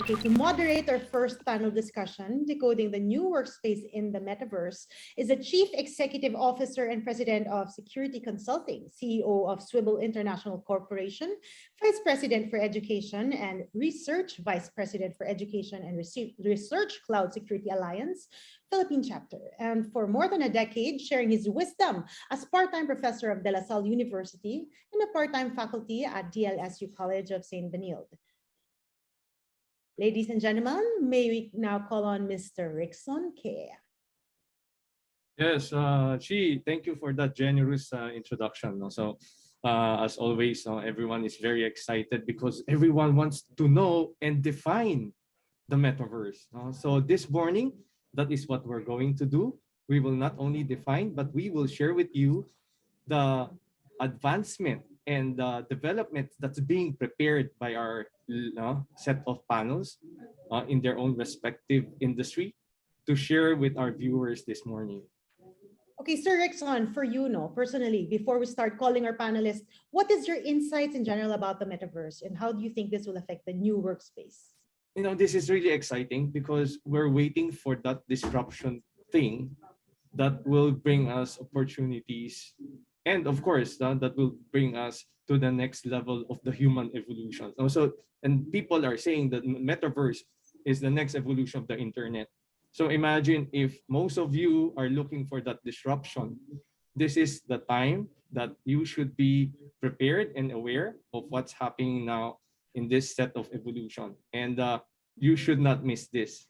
Okay, to moderate our first panel discussion, Decoding the New Workspace in the Metaverse, is the Chief Executive Officer and President of SQrity Consulting, CEO of Swivel International Corporation, Vice President for Education and Research, Vice President for Education and Research Cloud Security Alliance, Philippine chapter, and for more than a decade, sharing his wisdom as part-time professor of De La Salle University and a part-time faculty at DLSU College of St. Benilde. Ladies and gentlemen, may we now call on Mr. RICSON K. Yes, Chi, thank you for that generous introduction. So, as always, everyone is very excited because everyone wants to know and define the metaverse. So this morning, that is what we're going to do. We will not only define, but we will share with you the advancement and development that's being prepared by our set of panels in their own respective industry to share with our viewers this morning. Okay, Sir RICSON, for you, personally, before we start calling our panelists, what is your insights in general about the metaverse and how do you think this will affect the new workspace? This is really exciting because we're waiting for that disruption thing that will bring us opportunities. And of course, that will bring us to the next level of the human evolution. Also, and people are saying that metaverse is the next evolution of the internet. So imagine if most of you are looking for that disruption, this is the time that you should be prepared and aware of what's happening now in this set of evolution. And you should not miss this.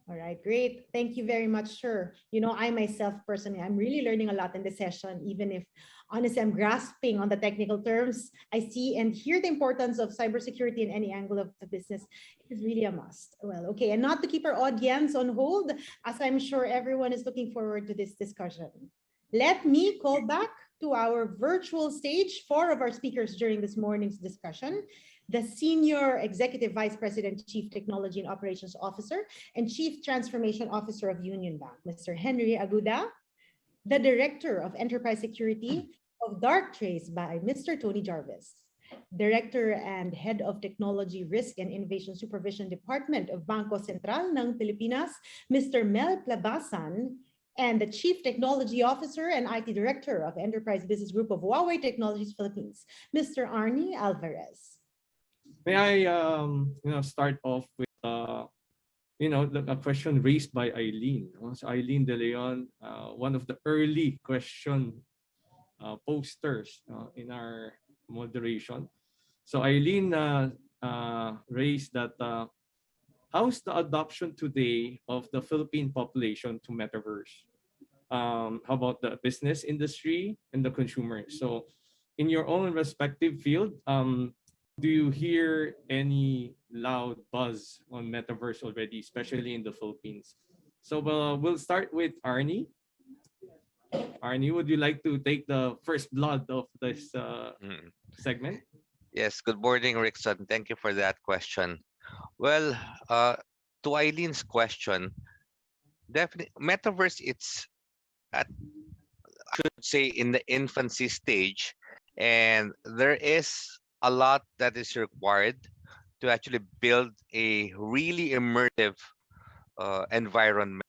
All right, great. Thank you very much, sir. I myself personally, I'm really learning a lot in this session, even if honestly I'm grasping on the technical terms. I see and hear the importance of cybersecurity in any angle of the business. It is really a must. Well, okay, and not to keep our audience on hold, as I'm sure everyone is looking forward to this discussion. Let me call back to our virtual stage 4 of our speakers during this morning's discussion. The Senior Executive Vice President, Chief Technology and Operations Officer, and Chief Transformation Officer of Union Bank, Mr. Henry AGUDA, the Director of Enterprise Security of Darktrace by Mr. Tony Jarvis, Director and Head of Technology Risk and Innovation Supervision Department of Bangko Sentral ng Pilipinas, Mr. MHEL PLABASAN, and the Chief Technology Officer and IT Director of Enterprise Business Group of Huawei Technologies Philippines, Mr. ARNIE ALVAREZ. May I, start off with, a question raised by Eileen. So Eileen De Leon, one of the early question posters in our moderation. So Eileen raised that, how's the adoption today of the Philippine population to Metaverse? How about the business industry and the consumer? So in your own respective field, do you hear any loud buzz on Metaverse already, especially in the Philippines? So we'll start with Arnie. Arnie, would you like to take the first blood of this segment? Yes, good morning, RICSON. Thank you for that question. Well, to Eileen's question, definitely Metaverse, it's at, I should say, in the infancy stage, and there is a lot that is required to actually build a really immersive environment.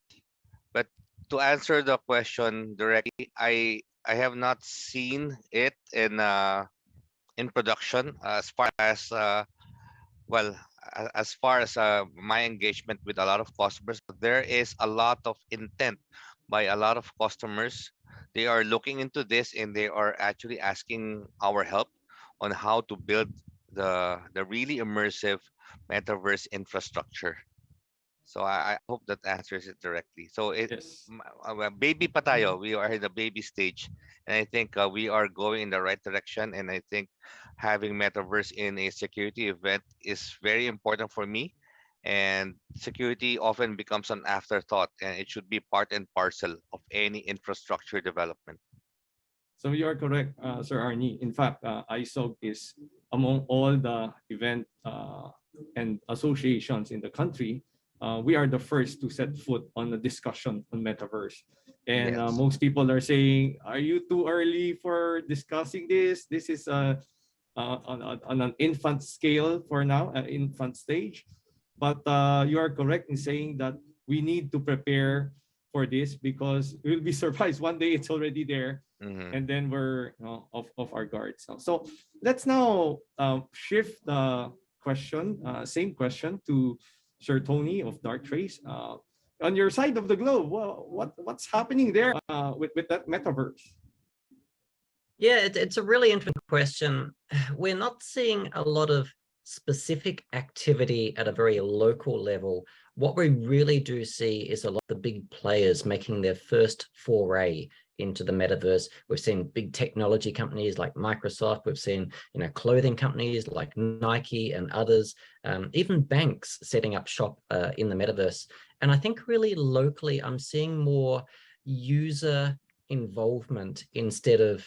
But to answer the question directly, I have not seen it in production as far as my engagement with a lot of customers. There is a lot of intent by a lot of customers. They are looking into this and they are actually asking our help on how to build the really immersive metaverse infrastructure. So I hope that answers it directly. So Yes. Baby pa tayo. We are in the baby stage, and I think we are going in the right direction. And I think having metaverse in a security event is very important for me. And security often becomes an afterthought, and it should be part and parcel of any infrastructure development. So you are correct, Sir Arnie. In fact, ISOG is among all the event and associations in the country. We are the first to set foot on the discussion on Metaverse. And Yes. Most people are saying, are you too early for discussing this? This is on an infant scale for now, infant stage. But you are correct in saying that we need to prepare for this because we'll be surprised one day it's already there, Mhm. and then we're off our guards. So let's now shift the question, same question to Sir Tony of Darktrace. On your side of the globe, what's happening there with that metaverse? Yeah, it's a really interesting question. We're not seeing a lot of specific activity at a very local level. What we really do see is a lot of the big players making their first foray into the metaverse. We've seen big technology companies like Microsoft. We've seen, clothing companies like Nike and others, even banks setting up shop in the metaverse. And I think really locally, I'm seeing more user involvement instead of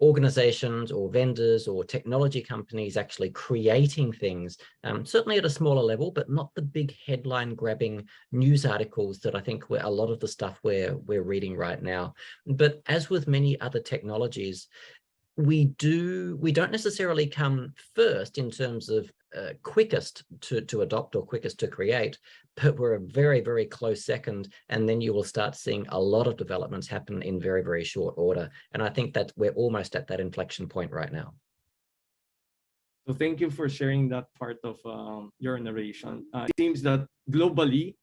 organizations or vendors or technology companies actually creating things, certainly at a smaller level, but not the big headline grabbing news articles that I think a lot of the stuff we're reading right now. But as with many other technologies, we don't necessarily come first in terms of quickest to adopt or quickest to create, but we're a very, very close second. And then you will start seeing a lot of developments happen in very, very short order. And I think that we're almost at that inflection point right now. So thank you for sharing that part of your narration. It seems that globally,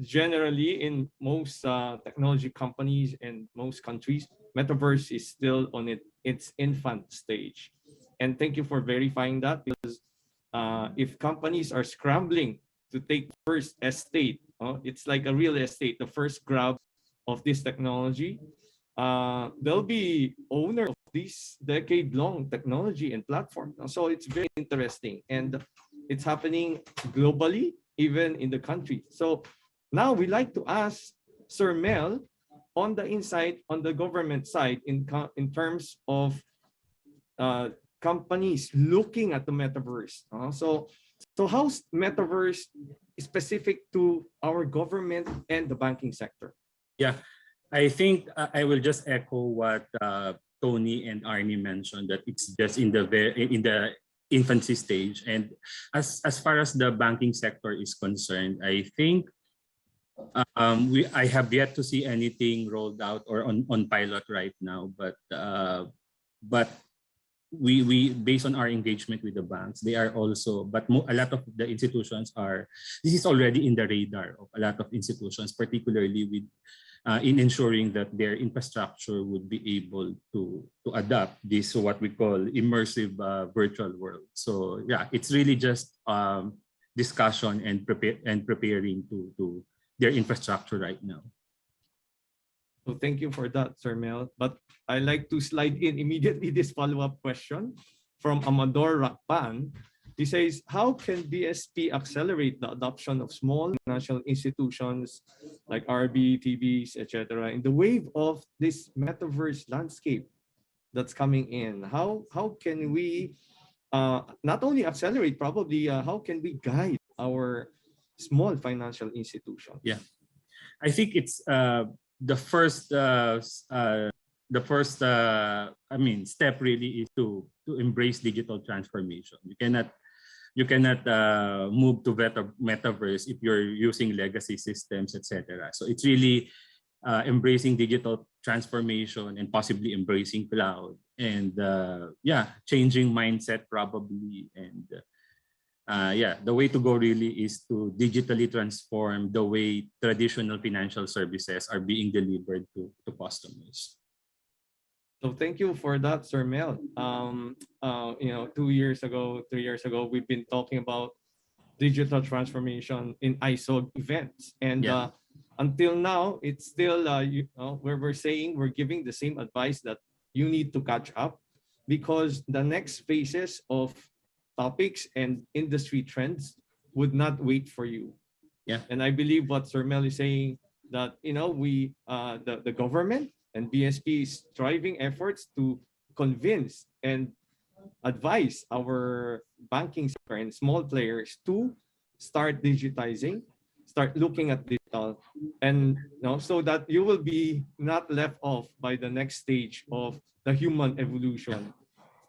generally in most technology companies and most countries, Metaverse is still on its infant stage. And thank you for verifying that, because if companies are scrambling to take first estate, it's like a real estate, the first grab of this technology, they'll be owner of this decade-long technology and platform. So it's very interesting, and it's happening globally, even in the country. So now we like to ask Sir Mel on the inside, on the government side, in terms of companies looking at the metaverse. So how's metaverse specific to our government and the banking sector? Yeah, I think I will just echo what Tony and Arnie mentioned, that it's just in the infancy stage. And as far as the banking sector is concerned, I think I have yet to see anything rolled out or on pilot right now. But we based on our engagement with the banks, they are also, but a lot of the institutions are. This is already in the radar of a lot of institutions, particularly with in ensuring that their infrastructure would be able to adapt this, what we call immersive virtual world. So yeah, it's really just discussion and preparing to their infrastructure right now. So thank you for that, Sir Mel. But I like to slide in immediately this follow-up question from Amador Rakpan. He says, how can BSP accelerate the adoption of small financial institutions like RB, TVs, etc. in the wave of this metaverse landscape that's coming in? How can we not only accelerate, probably how can we guide our small financial institutions? Yeah, I think it's the first step really is to embrace digital transformation. You cannot move to metaverse if you're using legacy systems, etc. So it's really embracing digital transformation and possibly embracing cloud, and changing mindset probably. And the way to go really is to digitally transform the way traditional financial services are being delivered to customers. So thank you for that, Sir Mel. 2 years ago, 3 years ago, we've been talking about digital transformation in ISOG events, and until now, it's still where we're saying we're giving the same advice that you need to catch up, because the next phases of topics and industry trends would not wait for you. Yeah, and I believe what Sir Mel is saying, that the government and BSP is driving efforts to convince and advise our banking sector and small players to start digitizing, start looking at digital, and so that you will be not left off by the next stage of the human evolution.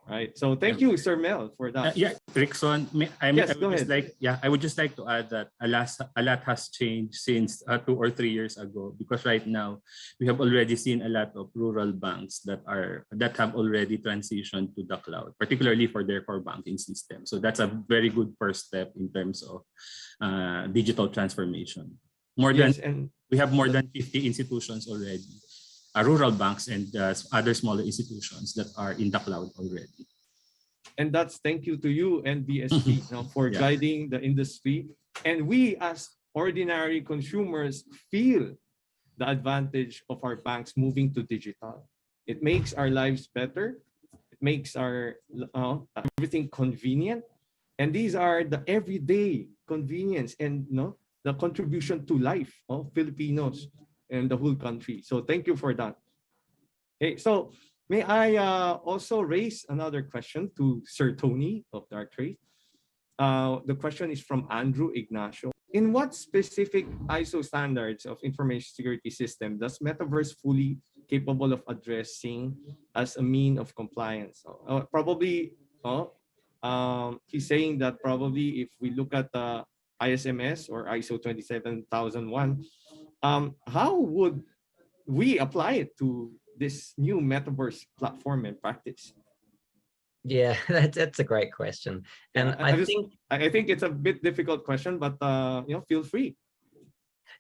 right? So thank you, Sir Mel, for that. Yeah, Rickson, Yes, I go would just ahead. I would just like to add that a lot has changed since 2 or 3 years ago, because right now we have already seen a lot of rural banks that have already transitioned to the cloud, particularly for their core banking system. So that's a very good first step in terms of digital transformation. Yes, and We have more than 50 institutions already, rural banks and other smaller institutions that are in the cloud already. and that's thank you to you and BSP for Yeah. guiding the industry. And we as ordinary consumers feel the advantage of our banks moving to digital. It makes our lives better. It makes our everything convenient. And these are the everyday convenience and the contribution to life of Filipinos and the whole country. So thank you for that. Okay, so may I also raise another question to Sir Tony of Darktrace? The question is from Andrew Ignacio. In what specific ISO standards of information security system does Metaverse fully capable of addressing as a mean of compliance? He's saying that probably if we look at the ISMS or ISO 27001, how would we apply it to this new Metaverse platform and practice? Yeah, that's a great question. And I think it's a bit difficult question, but feel free.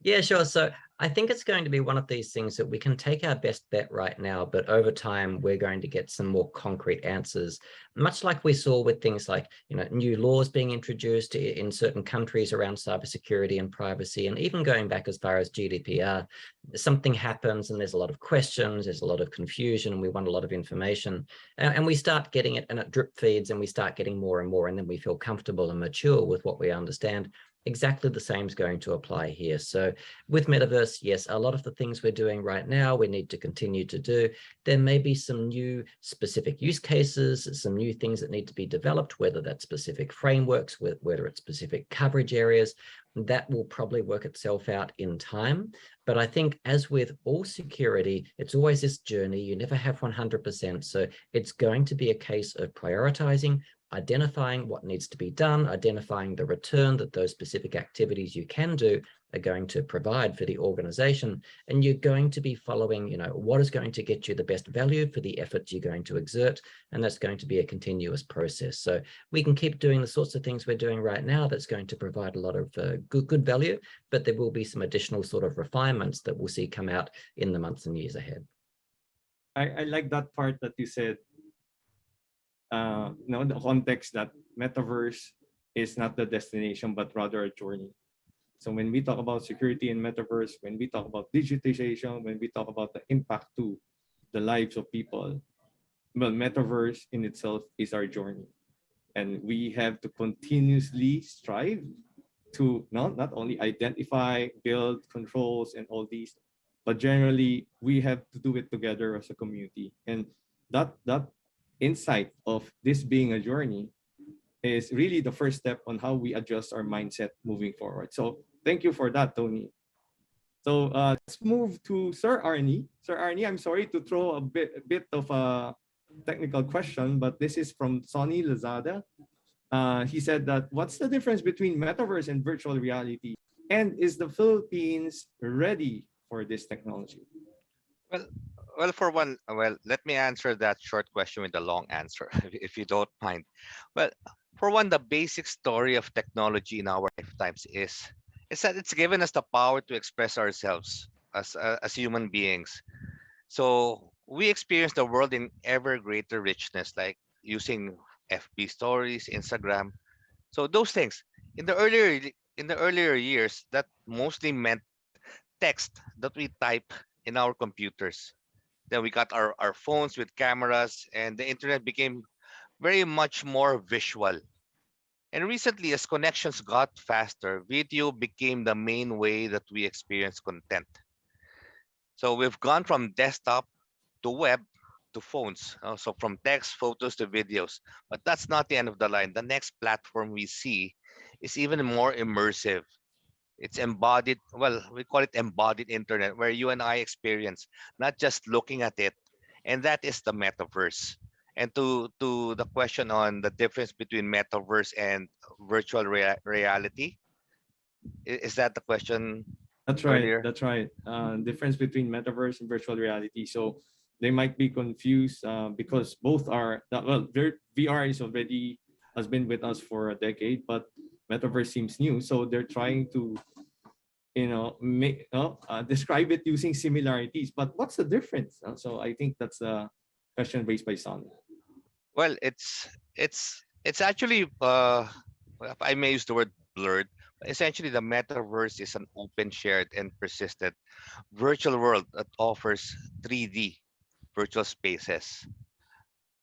Yeah, sure. So I think it's going to be one of these things that we can take our best bet right now, but over time, we're going to get some more concrete answers, much like we saw with things like, new laws being introduced in certain countries around cybersecurity and privacy, and even going back as far as GDPR. Something happens and there's a lot of questions, there's a lot of confusion, and we want a lot of information. And we start getting it and it drip feeds and we start getting more and more, and then we feel comfortable and mature with what we understand. Exactly the same is going to apply here. So with Metaverse, yes, a lot of the things we're doing right now, we need to continue to do. There may be some new specific use cases, some new things that need to be developed, whether that's specific frameworks, whether it's specific coverage areas. That will probably work itself out in time. But I think as with all security, it's always this journey. You never have 100%. So it's going to be a case of prioritizing, identifying what needs to be done, identifying the return that those specific activities you can do are going to provide for the organization. And you're going to be following, what is going to get you the best value for the efforts you're going to exert. And that's going to be a continuous process. So we can keep doing the sorts of things we're doing right now that's going to provide a lot of good value, but there will be some additional sort of refinements that we'll see come out in the months and years ahead. I like that part that you said, the context that Metaverse is not the destination, but rather a journey. So when we talk about security in Metaverse, when we talk about digitization, when we talk about the impact to the lives of people, well, Metaverse in itself is our journey. And we have to continuously strive to not only identify, build controls and all these, but generally we have to do it together as a community. And that insight of this being a journey is really the first step on how we adjust our mindset moving forward. So thank you for that, Tony. So let's move to Sir Arnie. Sir Arnie, I'm sorry to throw a bit of a technical question, but this is from Sonny Lazada. He said that, what's the difference between Metaverse and virtual reality? And is the Philippines ready for this technology? Well, let me answer that short question with a long answer, if you don't mind. Well, for one, the basic story of technology in our lifetimes is that it's given us the power to express ourselves as human beings. So we experience the world in ever greater richness, like using FB stories, Instagram. So those things in the earlier years, that mostly meant text that we type in our computers. Then we got our phones with cameras, and the internet became very much more visual. And recently, as connections got faster, video became the main way that we experience content. So we've gone from desktop to web to phones. So from text, photos to videos. But that's not the end of the line. The next platform we see is even more immersive. It's embodied, we call it embodied internet, where you and I experience, not just looking at it. And that is the metaverse. And to the question on the difference between metaverse and virtual reality, is that the question? That's right. Earlier? That's right. Difference between metaverse and virtual reality. So they might be confused because both are well. VR has been with us for a decade, but metaverse seems new. So they're trying to describe it using similarities. But what's the difference? So I think that's a question raised by Son. Well, it's actually if I may use the word blurred. Essentially, the metaverse is an open, shared, and persistent virtual world that offers 3D virtual spaces.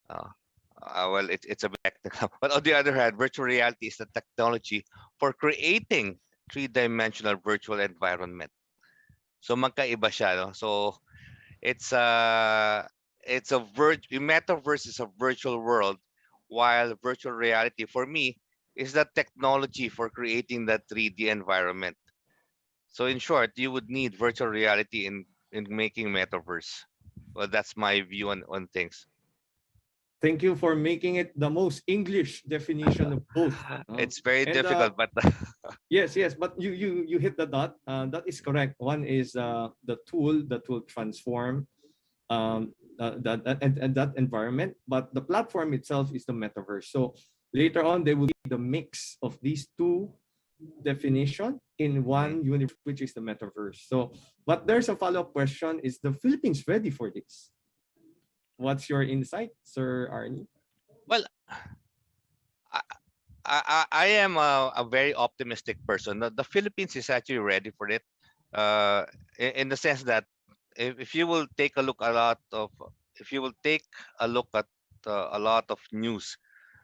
Well, it's a bit technical, but on the other hand, virtual reality is the technology for creating three-dimensional virtual environment. So magkaiba siya, no? So it's a metaverse is a virtual world, while virtual reality for me is the technology for creating that 3D environment. So in short, you would need virtual reality in making metaverse. Well, that's my view on things. Thank you for making it the most English definition of both. It's very difficult, but yes, but you hit the dot. That is correct. One is the tool that will transform that environment, but the platform itself is the metaverse. So later on, there will be the mix of these two definition in one universe, which is the metaverse. So, but there's a follow-up question: is the Philippines ready for this? What's your insight, Sir Arnie? well, I am a very optimistic person. The Philippines is actually ready for it, in the sense that if you will take a look a lot of a lot of news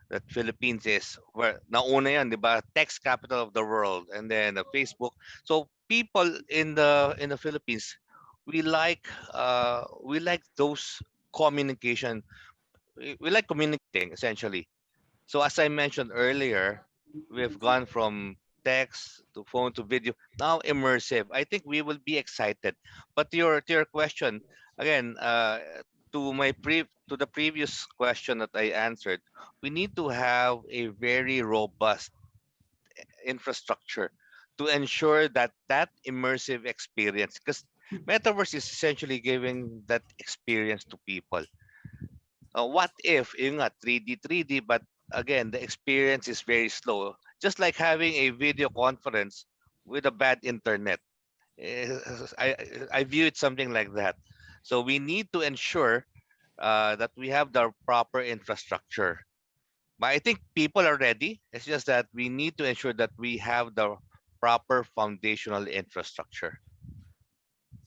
that Philippines is where nauna yan, di ba? Text capital of the world, and then Facebook. So people in the Philippines, we like those communication. We like communicating essentially. So as I mentioned earlier, we've gone from text to phone to video, now immersive. I think we will be excited. But to your question again, to the previous question that I answered, we need to have a very robust infrastructure to ensure that immersive experience, because metaverse is essentially giving that experience to people. What if yung nga 3D, but again the experience is very slow, just like having a video conference with a bad internet. Eh, I view it something like that. So we need to ensure that we have the proper infrastructure. But I think people are ready. It's just that we need to ensure that we have the proper foundational infrastructure.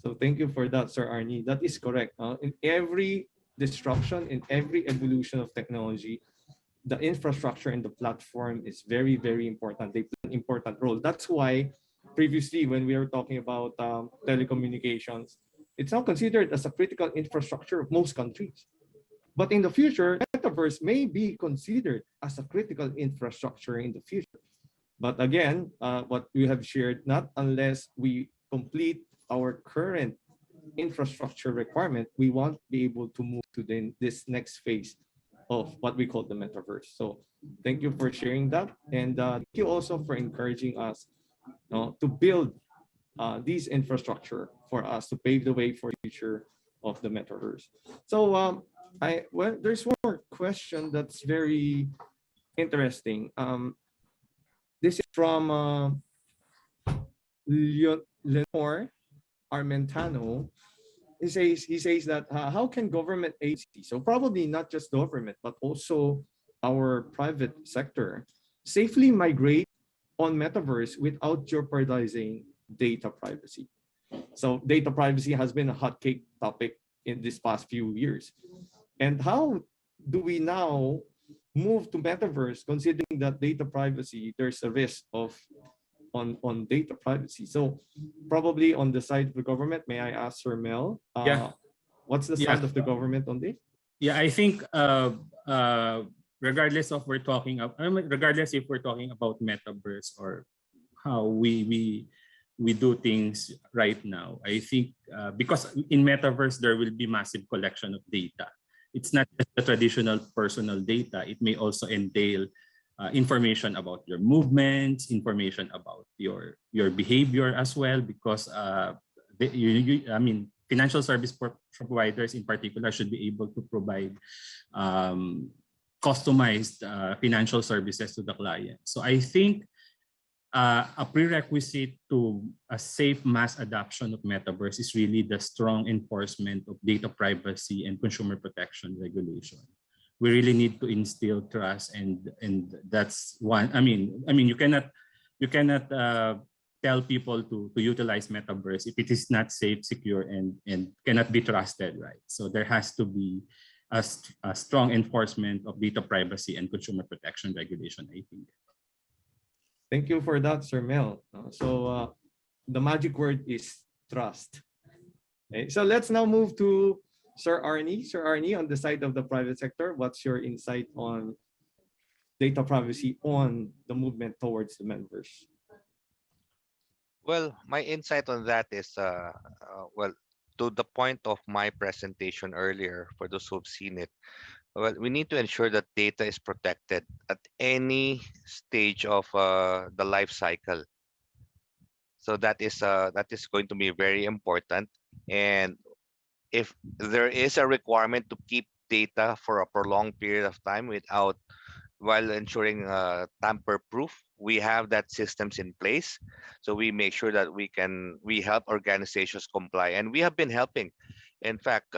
So thank you for that, Sir Arnie. That is correct. In every disruption, in every evolution of technology, the infrastructure and the platform is very, very important. They play an important role. That's why previously when we were talking about telecommunications, it's now considered as a critical infrastructure of most countries. But in the future, metaverse may be considered as a critical infrastructure in the future. But again, what we have shared, not unless we complete our current infrastructure requirement, we won't be able to move to this next phase of what we call the metaverse. So thank you for sharing that. And thank you also for encouraging us to build these infrastructure for us to pave the way for the future of the metaverse. So there's one more question that's very interesting. This is from Lenore Armentano. He says that how can government agencies, so probably not just government, but also our private sector, safely migrate on metaverse without jeopardizing data privacy? So data privacy has been a hot cake topic in this past few years. And how do we now move to metaverse considering that data privacy, there's a risk of on data privacy? So probably on the side of the government, may I ask Sir Mel, what's the side of the government on this? Yeah, I think regardless if we're talking about metaverse or how we do things right now, I think because in metaverse there will be massive collection of data, it's not just the traditional personal data. It may also entail information about your movements, information about your behavior as well, because I mean, financial service providers in particular should be able to provide customized financial services to the client. So I think a prerequisite to a safe mass adoption of Metaverse is really the strong enforcement of data privacy and consumer protection regulation. We really need to instill trust, and that's one. I mean, you cannot tell people to utilize Metaverse if it is not safe, secure, and cannot be trusted, right? So there has to be a strong enforcement of data privacy and consumer protection regulation, I think. Thank you for that, Sir Mel. So the magic word is trust. Okay, so let's now move to Sir Arnie. Sir Arnie, on the side of the private sector, what's your insight on data privacy on the movement towards the Metaverse? Well, my insight on that is, well, to the point of my presentation earlier, for those who've seen it, well, we need to ensure that data is protected at any stage of the life cycle. So that is going to be very important. And if there is a requirement to keep data for a prolonged period of time while ensuring tamper-proof, we have that systems in place. So we make sure that we help organizations comply, and we have been helping. In fact,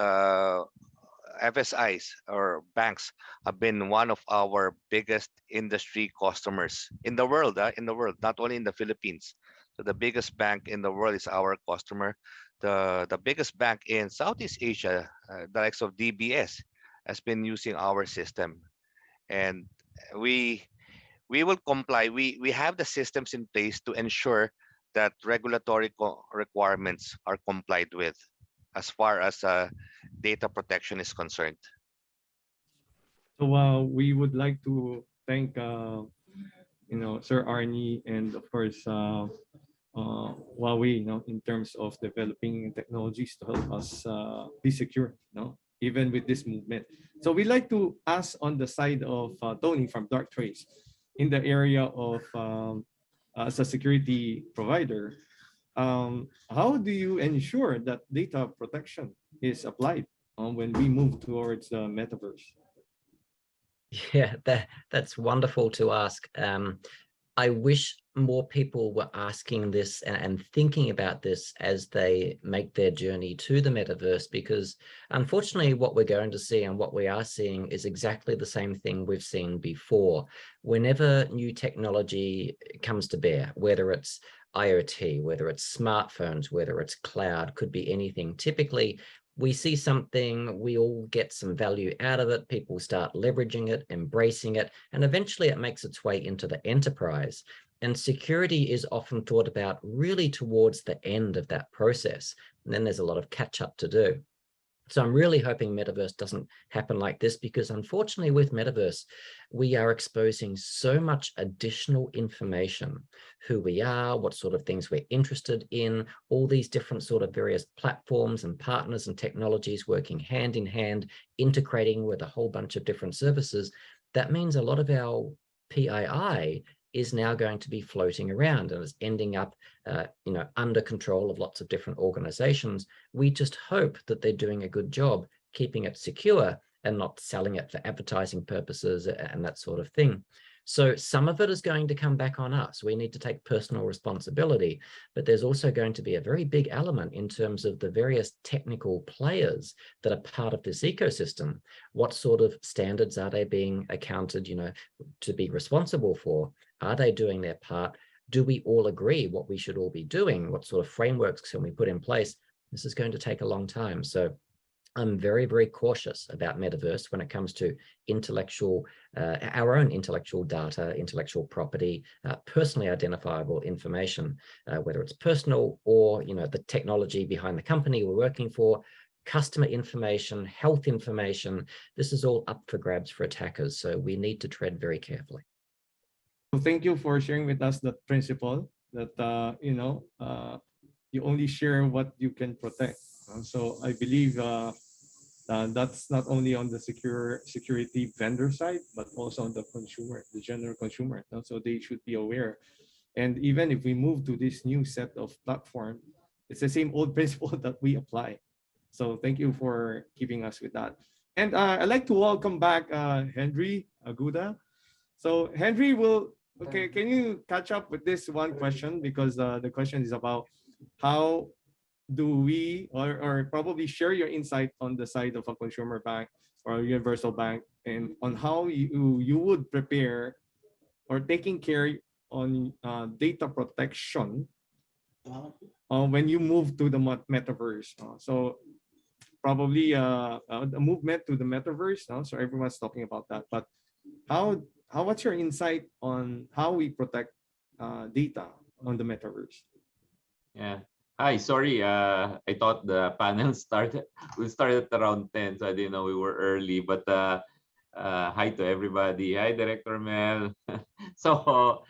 FSIs or banks have been one of our biggest industry customers in the world, not only in the Philippines. So the biggest bank in the world is our customer. The biggest bank in Southeast Asia, the likes of DBS, has been using our system, and we will comply. We have the systems in place to ensure that regulatory requirements are complied with as far as data protection is concerned. So we would like to thank Sir Arnie, and of course Huawei, in terms of developing technologies to help us be secure, even with this movement. So we like to ask on the side of Tony from Darktrace, in the area of as a security provider, how do you ensure that data protection is applied when we move towards the Metaverse? Yeah, that's wonderful to ask. I wish more people were asking this and thinking about this as they make their journey to the Metaverse, because unfortunately what we're going to see and what we are seeing is exactly the same thing we've seen before. Whenever new technology comes to bear, whether it's IoT, whether it's smartphones, whether it's cloud, could be anything. Typically, we see something, we all get some value out of it, people start leveraging it, embracing it, and eventually it makes its way into the enterprise. And security is often thought about really towards the end of that process. And then there's a lot of catch up to do. So I'm really hoping Metaverse doesn't happen like this, because unfortunately with Metaverse, we are exposing so much additional information, who we are, what sort of things we're interested in, all these different sort of various platforms and partners and technologies working hand in hand, integrating with a whole bunch of different services. That means a lot of our PII is now going to be floating around and is ending up under control of lots of different organizations. We just hope that they're doing a good job keeping it secure and not selling it for advertising purposes and that sort of thing. So some of it is going to come back on us. We need to take personal responsibility, but there's also going to be a very big element in terms of the various technical players that are part of this ecosystem. What sort of standards are they being accounted, to be responsible for? Are they doing their part? Do we all agree what we should all be doing? What sort of frameworks can we put in place? This is going to take a long time. So I'm very, very cautious about Metaverse when it comes to our own intellectual data, intellectual property, personally identifiable information, whether it's personal or, the technology behind the company we're working for, customer information, health information. This is all up for grabs for attackers. So we need to tread very carefully. Thank you for sharing with us that principle that, you only share what you can protect. So I believe That's not only on the security vendor side, but also on the consumer, the general consumer. So they should be aware. And even if we move to this new set of platform, it's the same old principle that we apply. So thank you for keeping us with that. And I'd like to welcome back Henry AGUDA. So Henry okay, can you catch up with this one question? Because the question is about how do we, or probably share your insight on the side of a consumer bank or a universal bank, and on how you would prepare or taking care on data protection when you move to the metaverse. So probably the movement to the metaverse. So everyone's talking about that. But what's your insight on how we protect data on the metaverse? Yeah. Hi, sorry. I thought the panel we started around 10, so I didn't know we were early. But hi to everybody. Hi, Director Mel. So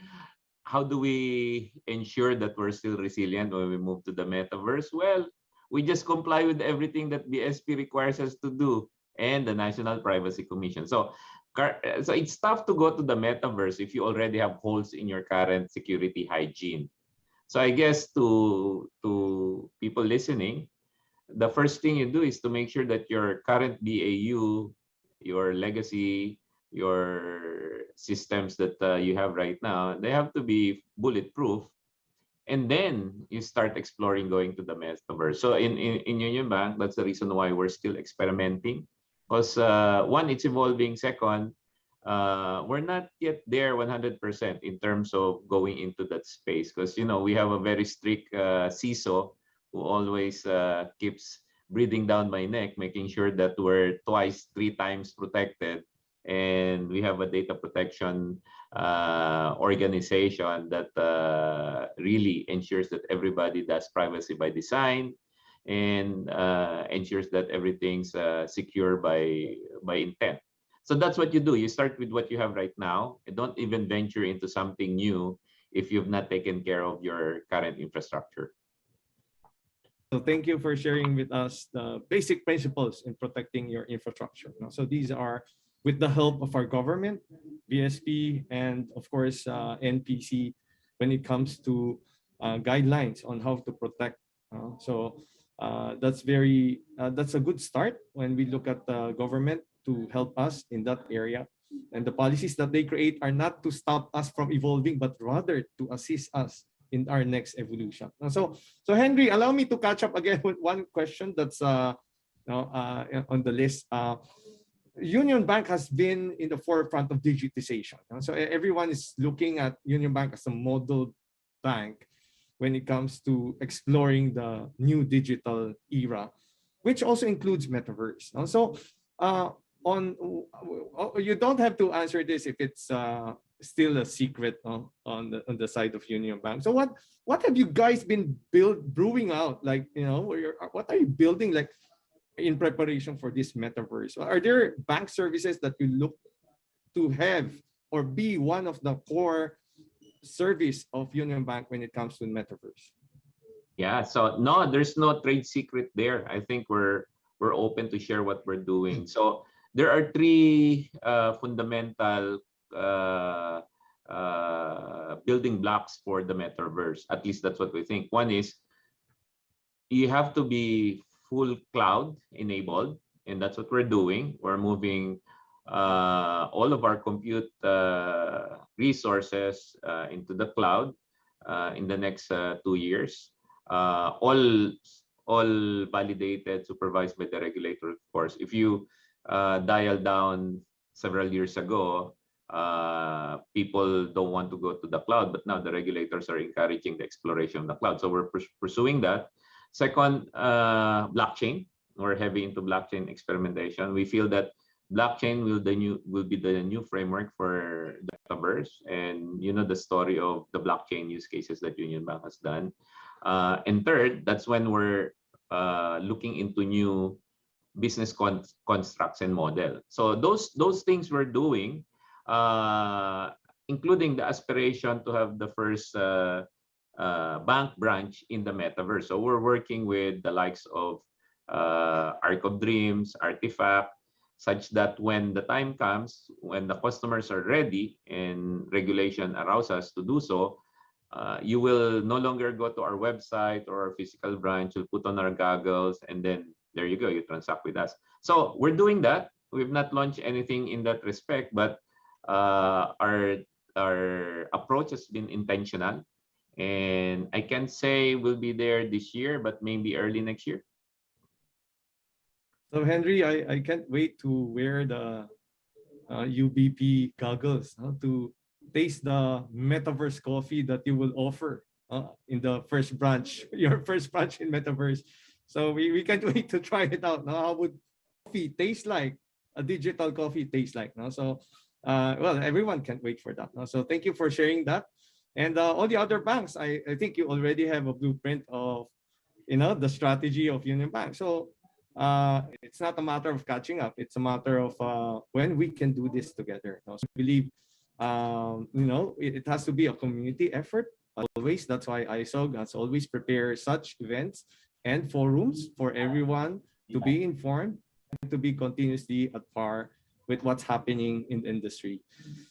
how do we ensure that we're still resilient when we move to the metaverse? Well, we just comply with everything that BSP requires us to do and the National Privacy Commission. So it's tough to go to the metaverse if you already have holes in your current security hygiene. So I guess to people listening, the first thing you do is to make sure that your current BAU, your legacy, your systems that you have right now, they have to be bulletproof. And then you start exploring going to the metaverse. So in Union Bank, that's the reason why we're still experimenting. Because one, it's evolving. Second, we're not yet there 100% in terms of going into that space, because we have a very strict CISO who always keeps breathing down my neck, making sure that we're twice, 3 times protected, and we have a data protection organization that really ensures that everybody does privacy by design and ensures that everything's secure by intent. So that's what you do. You start with what you have right now. And don't even venture into something new if you've not taken care of your current infrastructure. So thank you for sharing with us the basic principles in protecting your infrastructure. So these are with the help of our government, BSP, and of course, NPC when it comes to guidelines on how to protect. That's a good start when we look at the government to help us in that area. And the policies that they create are not to stop us from evolving, but rather to assist us in our next evolution. So Henry, allow me to catch up again with one question that's on the list. Union Bank has been in the forefront of digitization. So everyone is looking at Union Bank as a model bank when it comes to exploring the new digital era, which also includes Metaverse. So you don't have to answer this if it's still a secret on the side of Union Bank. So what have you guys been brewing out? Like, what are you building like in preparation for this Metaverse? Are there bank services that you look to have or be one of the core service of Union Bank when it comes to Metaverse? Yeah, so no, there's no trade secret there. I think we're open to share what we're doing. So there are 3 fundamental building blocks for the Metaverse. At least that's what we think. One is you have to be full cloud enabled, and that's what we're doing. We're moving all of our compute resources into the cloud in the next 2 years. All validated, supervised by the regulator, of course. If you dial down several years ago, people don't want to go to the cloud, but now the regulators are encouraging the exploration of the cloud. So we're pursuing that. Second, blockchain. We're heavy into blockchain experimentation. We feel that blockchain will be the new framework for the Metaverse, and the story of the blockchain use cases that Union Bank has done. And third, that's when we're looking into new business constructs and model. So those things we're doing, including the aspiration to have the first bank branch in the Metaverse. So we're working with the likes of Arc of Dreams, Artifact, such that when the time comes, when the customers are ready and regulation allows us to do so, you will no longer go to our website or our physical branch. You'll put on our goggles, and then there you go, you transact with us. So we're doing that. We've not launched anything in that respect, but our approach has been intentional. And I can't say we'll be there this year, but maybe early next year. So Henry, I can't wait to wear the UBP goggles to taste the Metaverse coffee that you will offer in the first branch, your first branch in Metaverse. So we can't wait to try it out. Now, how would coffee taste like? A digital coffee taste like? No? So, well, everyone can't wait for that. No? So thank you for sharing that. And all the other banks, I think you already have a blueprint of, the strategy of Union Bank. So it's not a matter of catching up. It's a matter of when we can do this together. So I believe, it has to be a community effort always. That's why ISOG has always prepared such events and forums for everyone to be informed and to be continuously at par with what's happening in the industry.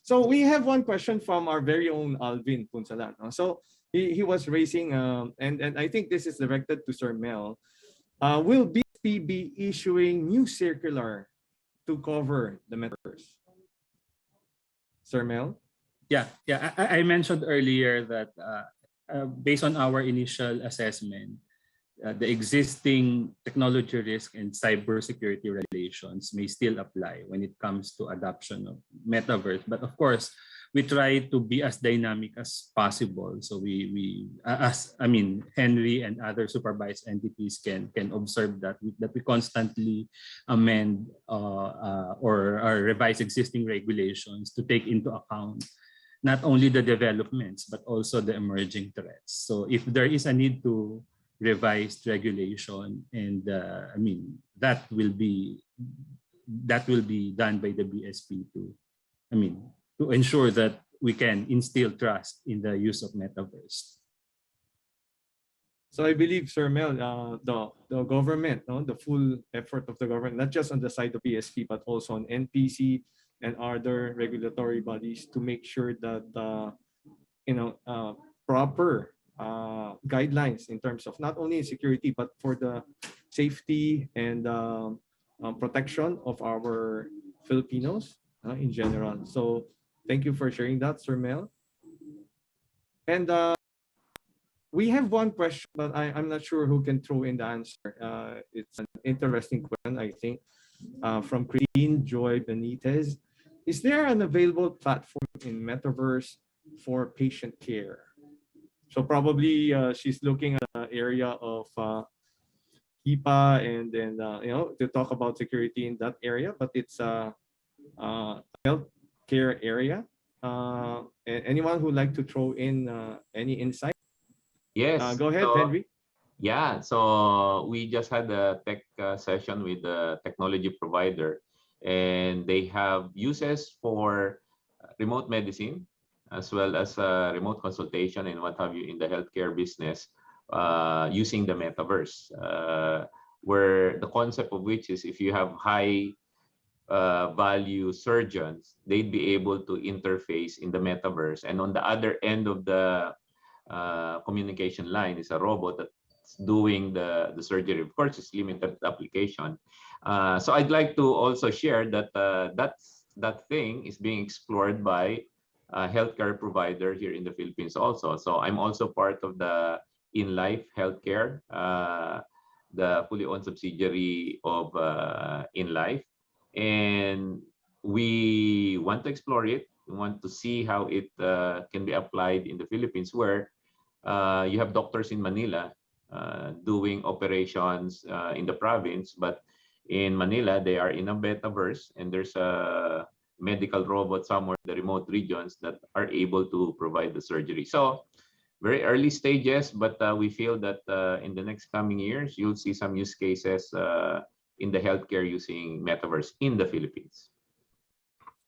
So we have one question from our very own Alvin Punsalan. So he was raising, and I think this is directed to Sir Mel. Will BSP be issuing new circular to cover the Metaverse? Sir Mel? Yeah. I mentioned earlier that based on our initial assessment, the existing technology risk and cybersecurity regulations may still apply when it comes to adoption of Metaverse. But of course, we try to be as dynamic as possible. So Henry and other supervised entities can observe that we constantly amend or revise existing regulations to take into account not only the developments but also the emerging threats. So if there is a need to revise regulation, and that will be done by the BSP to ensure that we can instill trust in the use of Metaverse. So I believe, Sir Mel, the government, the full effort of the government, not just on the side of BSP, but also on NPC and other regulatory bodies to make sure that, proper guidelines in terms of not only security, but for the safety and protection of our Filipinos in general. So thank you for sharing that, Sir Mel. And we have one question, but I'm not sure who can throw in the answer. It's an interesting question, I think, from Christine Joy Benitez. Is there an available platform in Metaverse for patient care? So probably she's looking at the area of HIPAA and then, to talk about security in that area, but it's a healthcare area. Anyone who'd like to throw in any insight? Yes. Go ahead, Henry. Yeah, so we just had a tech session with the technology provider, and they have uses for remote medicine as well as remote consultation and what have you in the healthcare business using the Metaverse, where the concept of which is if you have high value surgeons, they'd be able to interface in the Metaverse, and on the other end of the communication line is a robot that's doing the surgery. Of course, it's limited application. So I'd like to also share that that thing is being explored by a healthcare provider here in the Philippines also. So I'm also part of the InLife Healthcare, the fully owned subsidiary of InLife. And we want to explore it. We want to see how it can be applied in the Philippines, where you have doctors in Manila doing operations in the province, but in Manila, they are in a Metaverse, and there's a medical robot somewhere in the remote regions that are able to provide the surgery. So very early stages, but we feel that in the next coming years, you'll see some use cases in the healthcare using Metaverse in the Philippines.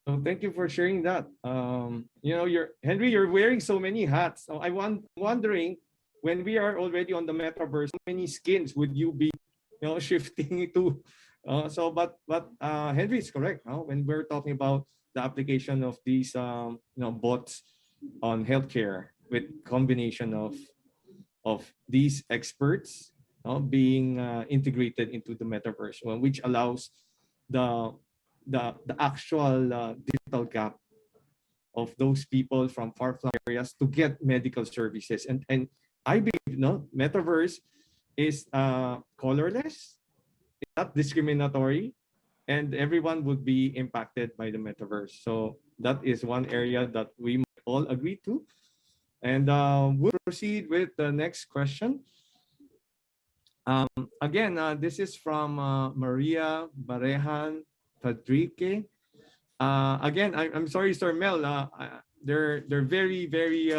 So thank you for sharing that. Henry, you're wearing so many hats. So I'm wondering, when we are already on the Metaverse, how many skins would you be, shifting to. But Henry is correct. When we're talking about the application of these bots on healthcare with combination of these experts being integrated into the metaverse, which allows the actual digital gap of those people from far-flung areas to get medical services. And I believe metaverse is colorless, not discriminatory, and everyone would be impacted by the metaverse. So that is one area that we might all agree to. And we'll proceed with the next question. Again, this is from Maria Barejan Padrique. Again, I'm sorry, Sir Mel. They're very, very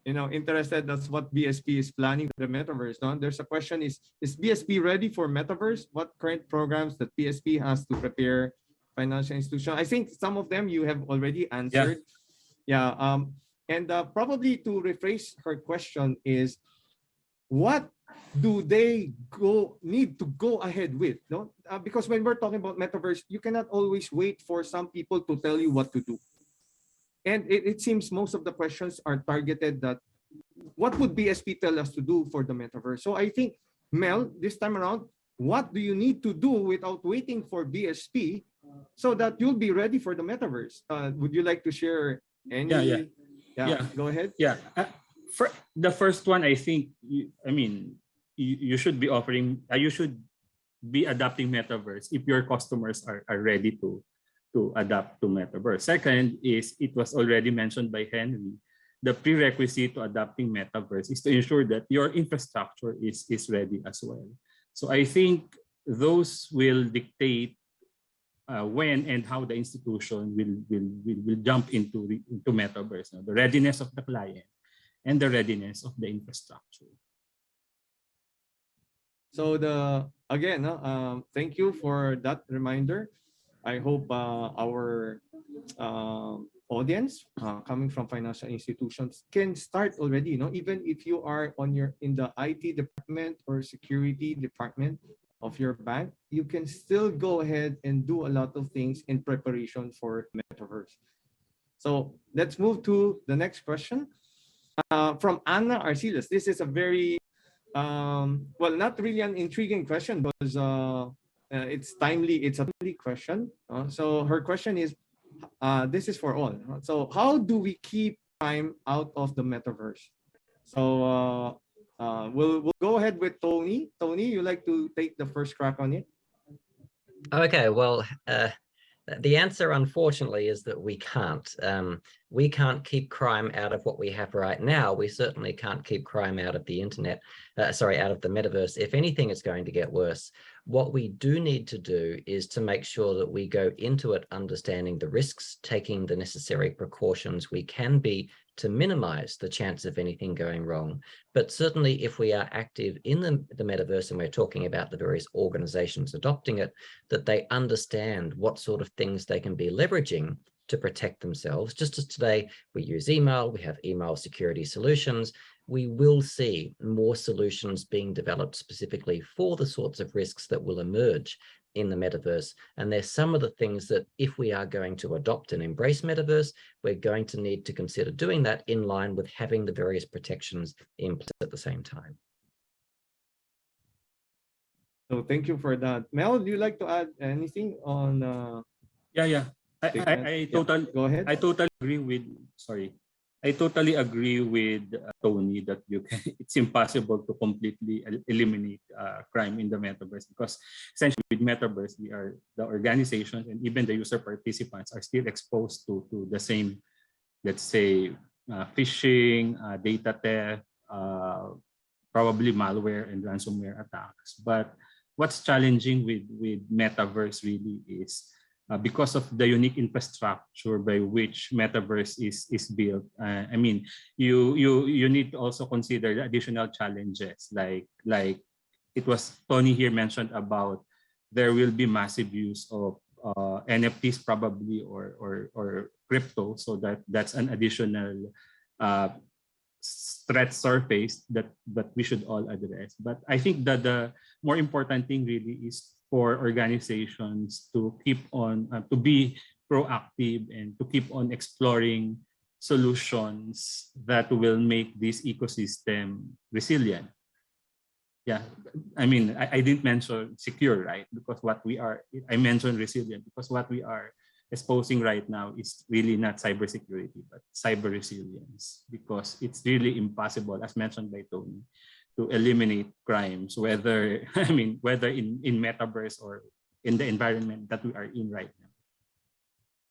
interested. That's what BSP is planning for the metaverse. No? There's a question: is BSP ready for metaverse? What current programs that BSP has to prepare financial institutions? I think some of them you have already answered. Yeah. And probably to rephrase her question is, what do they need to go ahead with? No, because when we're talking about metaverse, you cannot always wait for some people to tell you what to do. And it seems most of the questions are targeted that what would BSP tell us to do for the metaverse? So I think, Mel, this time around, what do you need to do without waiting for BSP so that you'll be ready for the metaverse? Would you like to share any? Yeah. Go ahead. Yeah. For the first one, I think, you should be offering, you should be adapting metaverse if your customers are ready to adapt to metaverse. Second is, it was already mentioned by Henry, the prerequisite to adapting metaverse is to ensure that your infrastructure is ready as well. So I think those will dictate when and how the institution will jump into metaverse. The readiness of the client and the readiness of the infrastructure. So again, thank you for that reminder. I hope our audience coming from financial institutions can start already. Even if you are in the IT department or security department of your bank, you can still go ahead and do a lot of things in preparation for metaverse. So let's move to the next question from Anna Arcilas. This is a very well, not really an intriguing question, because it's timely. It's a timely question. So her question is, this is for all. So how do we keep crime out of the metaverse? So we'll go ahead with Tony. Tony, you like to take the first crack on it? Okay, well, the answer, unfortunately, is that we can't. We can't keep crime out of what we have right now. We certainly can't keep crime out of the internet, out of the metaverse. If anything, it's going to get worse. What we do need to do is to make sure that we go into it understanding the risks, taking the necessary precautions we can be to minimize the chance of anything going wrong. But certainly if we are active in the metaverse and we're talking about the various organizations adopting it, that they understand what sort of things they can be leveraging to protect themselves. Just as today we use email, we have email security solutions, we will see more solutions being developed specifically for the sorts of risks that will emerge in the metaverse. And there's some of the things that if we are going to adopt and embrace metaverse, we're going to need to consider doing that in line with having the various protections in place at the same time. So thank you for that. Mel, do you like to add anything on? I totally go ahead. I totally agree with. I totally agree with Tony that it's impossible to completely eliminate crime in the metaverse, because essentially with metaverse, the organizations and even the user participants are still exposed to the same, let's say, phishing, data theft, probably malware and ransomware attacks. But what's challenging with metaverse really is because of the unique infrastructure by which metaverse is built. I mean, you need to also consider the additional challenges, like it was Tony here mentioned about, there will be massive use of NFTs probably or crypto, so that's an additional threat surface that we should all address. But I think that the more important thing really is for organizations to keep on to be proactive and to keep on exploring solutions that will make this ecosystem resilient. Yeah, I mean, I didn't mention secure, right? Because what we are, I mentioned resilient because what we are exposing right now is really not cybersecurity, but cyber resilience, because it's really impossible, as mentioned by Tony, to eliminate crimes, whether, I mean, whether in Metaverse or in the environment that we are in right now.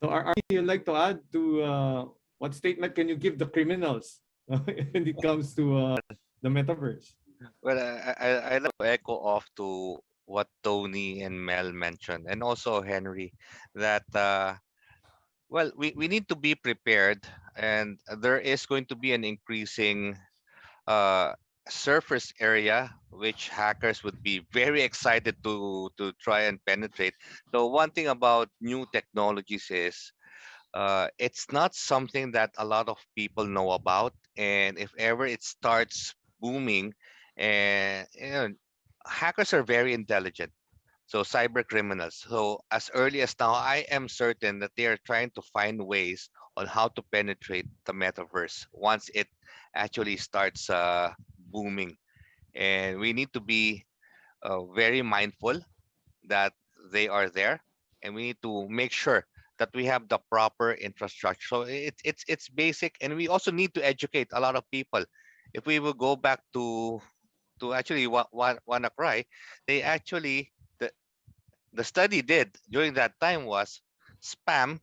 So Arnie, you'd like to add to what statement can you give the criminals when it comes to the Metaverse? Well, I like to echo off to what Tony and Mel mentioned, and also Henry, that well, we need to be prepared, and there is going to be an increasing uh, surface area which hackers would be very excited to try and penetrate. So one thing about new technologies is it's not something that a lot of people know about, and if ever it starts booming, and hackers are very intelligent, so cyber criminals. So as early as now, I am certain that they are trying to find ways on how to penetrate the metaverse once it actually starts booming, and we need to be very mindful that they are there, and we need to make sure that we have the proper infrastructure. So it's basic, and we also need to educate a lot of people. If we will go back to actually WannaCry, they actually the study did during that time was spam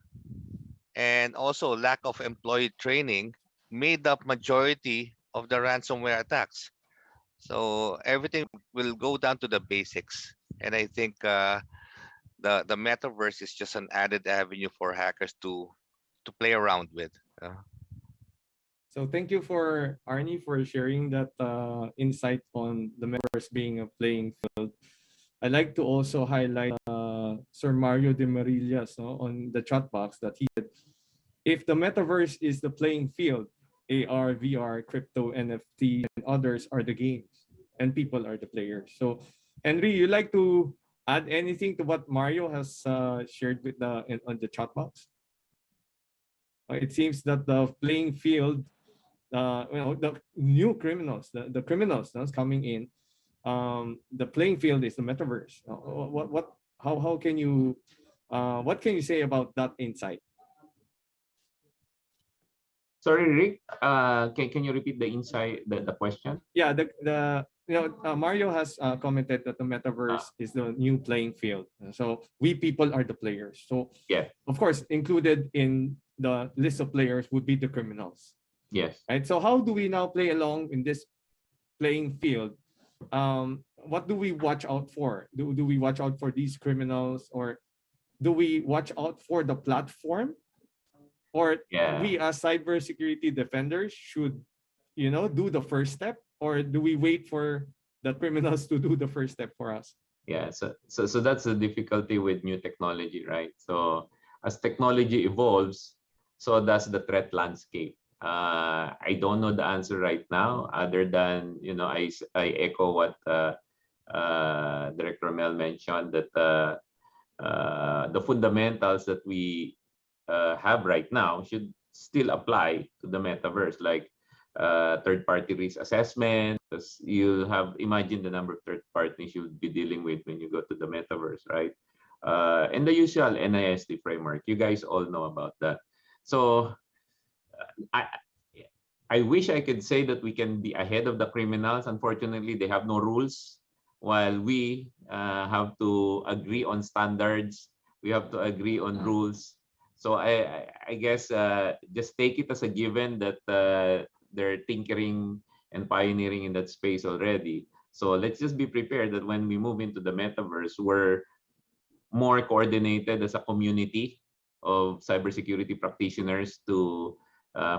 and also lack of employee training made up majority of the ransomware attacks. So everything will go down to the basics, and I think the metaverse is just an added avenue for hackers to play around with. So thank you for Arnie for sharing that insight on the Metaverse being a playing field. I'd like to also highlight Sir Mario de Marillas on the chat box that he said, if the Metaverse is the playing field, AR, VR, crypto, NFT, and others are the games, and people are the players. So, Henry, you like to add anything to what Mario has shared with on the chat box? It seems that the playing field, the new criminals, the criminals that's coming in, the playing field is the Metaverse. How can you, what can you say about that insight? Sorry, Rick. Can you repeat the insight, the question? Yeah, Mario has commented that the Metaverse is the new playing field. So we people are the players. So yeah, of course, included in the list of players would be the criminals. Yes. Right. So how do we now play along in this playing field? What do we watch out for? Do we watch out for these criminals, or do we watch out for the platform? Or we as cybersecurity defenders should, do the first step, or do we wait for the criminals to do the first step for us? Yeah, so that's the difficulty with new technology, right? So as technology evolves, so does the threat landscape. I don't know the answer right now, other than I echo what Director Mel mentioned, that the fundamentals that we have right now should still apply to the metaverse, like third-party risk assessment, because you have imagine the number of third parties you'll be dealing with when you go to the metaverse, right? And the usual NIST framework. You guys all know about that. So I wish I could say that we can be ahead of the criminals. Unfortunately, they have no rules, while we have to agree on standards. We have to agree on rules. So I guess just take it as a given that they're tinkering and pioneering in that space already. So let's just be prepared that when we move into the metaverse, we're more coordinated as a community of cybersecurity practitioners to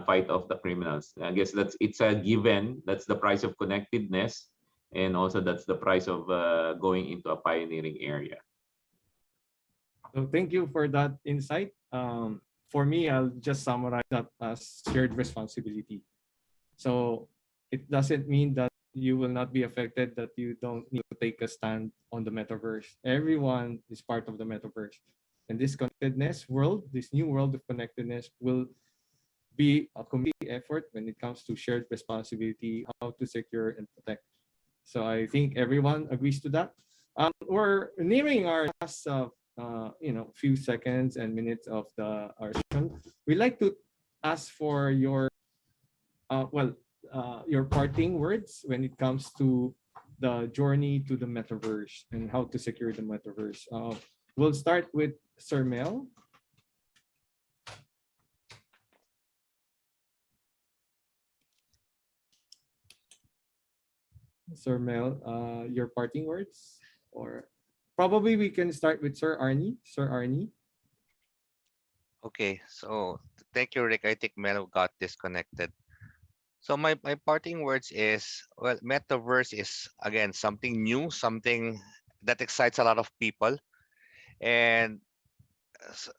fight off the criminals. I guess it's a given. That's the price of connectedness, and also that's the price of going into a pioneering area. So thank you for that insight. For me, I'll just summarize that as shared responsibility. So it doesn't mean that you will not be affected, that you don't need to take a stand on the metaverse. Everyone is part of the metaverse. And this connectedness world, this new world of connectedness will be a community effort when it comes to shared responsibility, how to secure and protect. So I think everyone agrees to that. We're nearing our last few seconds and minutes of our session. We'd like to ask for your your parting words when it comes to the journey to the metaverse and how to secure the metaverse. We'll start with Sir Mel. Sir Mel, your parting words? Or probably we can start with Sir Arnie. Sir Arnie. Okay, so thank you, Rick. I think Mel got disconnected. So my parting words is, well, Metaverse is, again, something new, something that excites a lot of people, and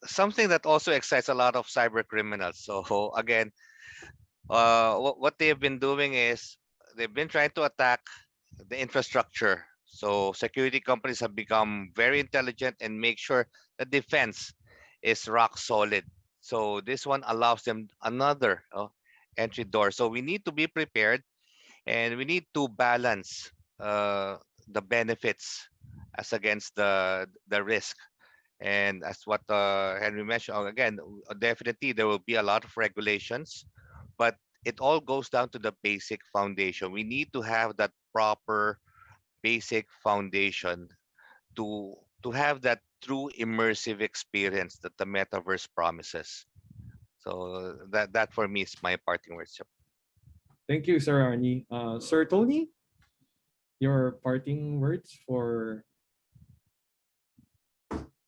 something that also excites a lot of cyber criminals. So again, what they've been doing is they've been trying to attack the infrastructure. So security companies have become very intelligent and make sure the defense is rock solid. So this one allows them another entry door. So we need to be prepared, and we need to balance the benefits as against the risk. And as what Henry mentioned, again, definitely there will be a lot of regulations, but it all goes down to the basic foundation. We need to have that proper basic foundation to have that true immersive experience that the metaverse promises. So that for me is my parting words. Thank you, Sir Arnie. Sir Tony, your parting words for...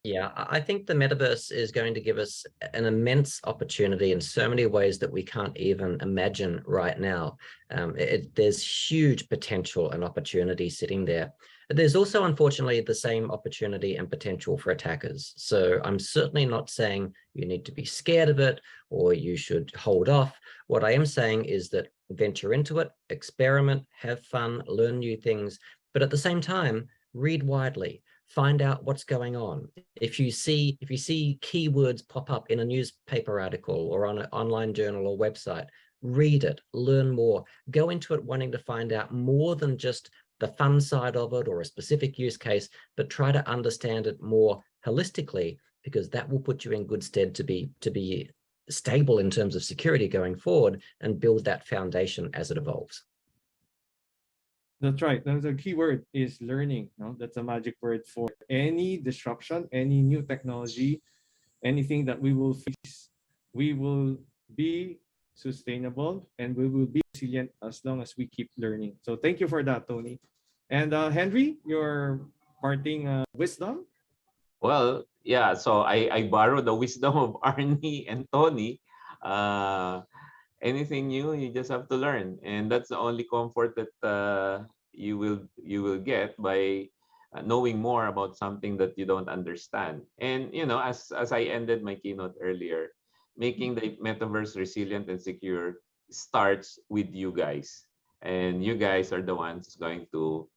Yeah, I think the metaverse is going to give us an immense opportunity in so many ways that we can't even imagine right now. There's huge potential and opportunity sitting there. There's also, unfortunately, the same opportunity and potential for attackers. So I'm certainly not saying you need to be scared of it or you should hold off. What I am saying is that venture into it, experiment, have fun, learn new things, but at the same time, read widely. Find out what's going on. If you see keywords pop up in a newspaper article or on an online journal or website, read it, learn more, go into it wanting to find out more than just the fun side of it or a specific use case, but try to understand it more holistically, because that will put you in good stead to be stable in terms of security going forward and build that foundation as it evolves. That's right. The key word is learning. No? That's a magic word for any disruption, any new technology, anything that we will face. We will be sustainable and we will be resilient as long as we keep learning. So thank you for that, Tony. And Henry, your parting wisdom? Well, yeah, so I borrow the wisdom of Arnie and Tony. Anything new, you just have to learn, and that's the only comfort that you will get by knowing more about something that you don't understand. And as I ended my keynote earlier, making the metaverse resilient and secure starts with you guys, and you guys are the ones going to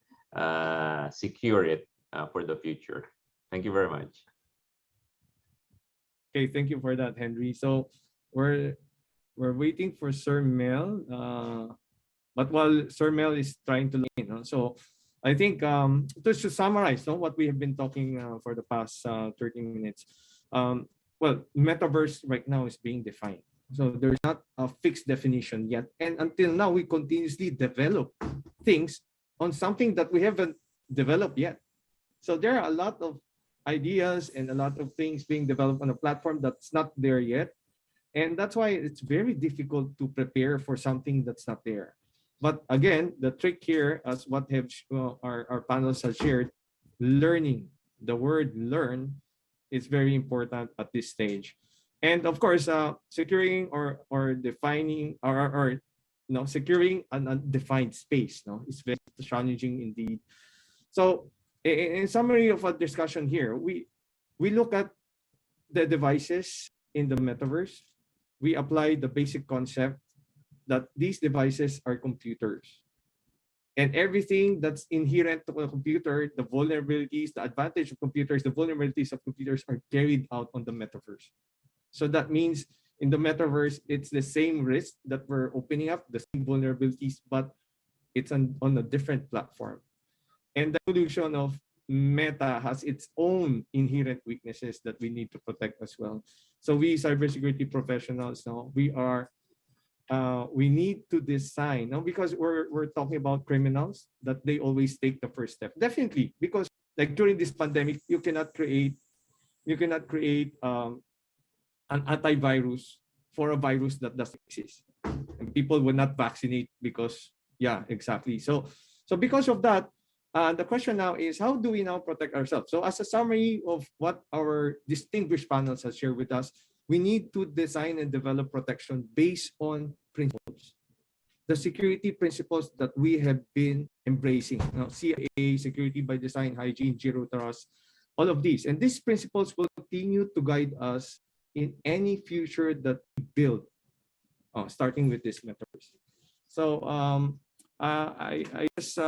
secure it for the future. Thank you very much. Okay, thank you for that, Henry. So we're waiting for Sir Mel, but while Sir Mel is trying to learn, so I think to summarize what we have been talking for the past 30 minutes. Well, metaverse right now is being defined. So there's not a fixed definition yet. And until now, we continuously develop things on something that we haven't developed yet. So there are a lot of ideas and a lot of things being developed on a platform that's not there yet. And that's why it's very difficult to prepare for something that's not there. But again, the trick here, as what have our panelists have shared, learning. The word learn is very important at this stage. And of course, securing or defining or securing an undefined space is very challenging indeed. So in summary of our discussion here, we look at the devices in the metaverse. We apply the basic concept that these devices are computers. And everything that's inherent to a computer, the vulnerabilities, the advantage of computers, the vulnerabilities of computers are carried out on the metaverse. So that means in the metaverse, it's the same risk that we're opening up, the same vulnerabilities, but it's on a different platform. And the evolution of Meta has its own inherent weaknesses that we need to protect as well. So we cybersecurity professionals now, we need to design now, because we're talking about criminals, that they always take the first step. Definitely, because like during this pandemic, you cannot create an antivirus for a virus that doesn't exist, and people will not vaccinate because exactly. So because of that, the question now is, how do we now protect ourselves? So as a summary of what our distinguished panels have shared with us, we need to design and develop protection based on principles. The security principles that we have been embracing. CIA, security by design, hygiene, zero trust, all of these. And these principles will continue to guide us in any future that we build, starting with this metaverse. So I guess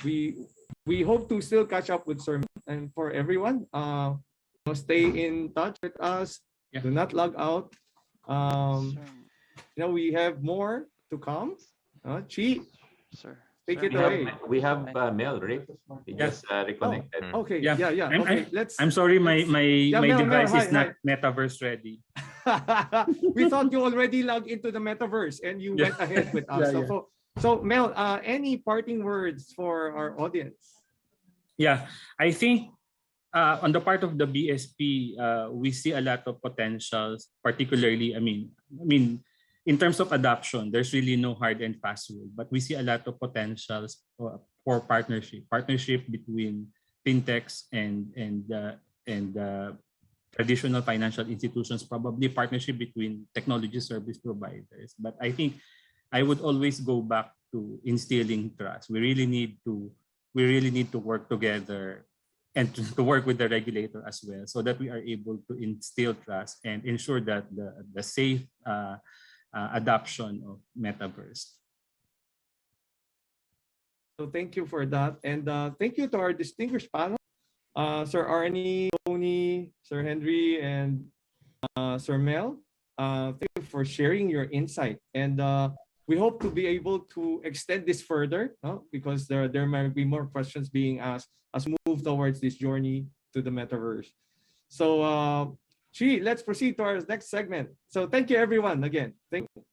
we hope to still catch up with Sir, and for everyone, stay in touch with us. Do not log out. We have more to come. Chi, Sir. take it away. We have Mel, right? He just reconnected. Okay. Yeah. Okay. I'm sorry, my Mel, device hi, is not Metaverse ready. We thought you already logged into the metaverse and you went ahead with us. So Mel, any parting words for our audience? Yeah, I think on the part of the BSP, we see a lot of potentials, particularly, I mean, in terms of adoption, there's really no hard and fast rule, but we see a lot of potentials for partnership between fintechs and traditional financial institutions, probably partnership between technology service providers. But I think I would always go back to instilling trust. We really need to work together and to work with the regulator as well, so that we are able to instill trust and ensure that the safe adoption of Metaverse. So thank you for that, and thank you to our distinguished panel, Sir Arnie, Tony, Sir Henry, and Sir Mel. Thank you for sharing your insight, and we hope to be able to extend this further, because there might be more questions being asked as we move towards this journey to the metaverse. So, Chi, let's proceed to our next segment. So thank you, everyone, again. Thank you.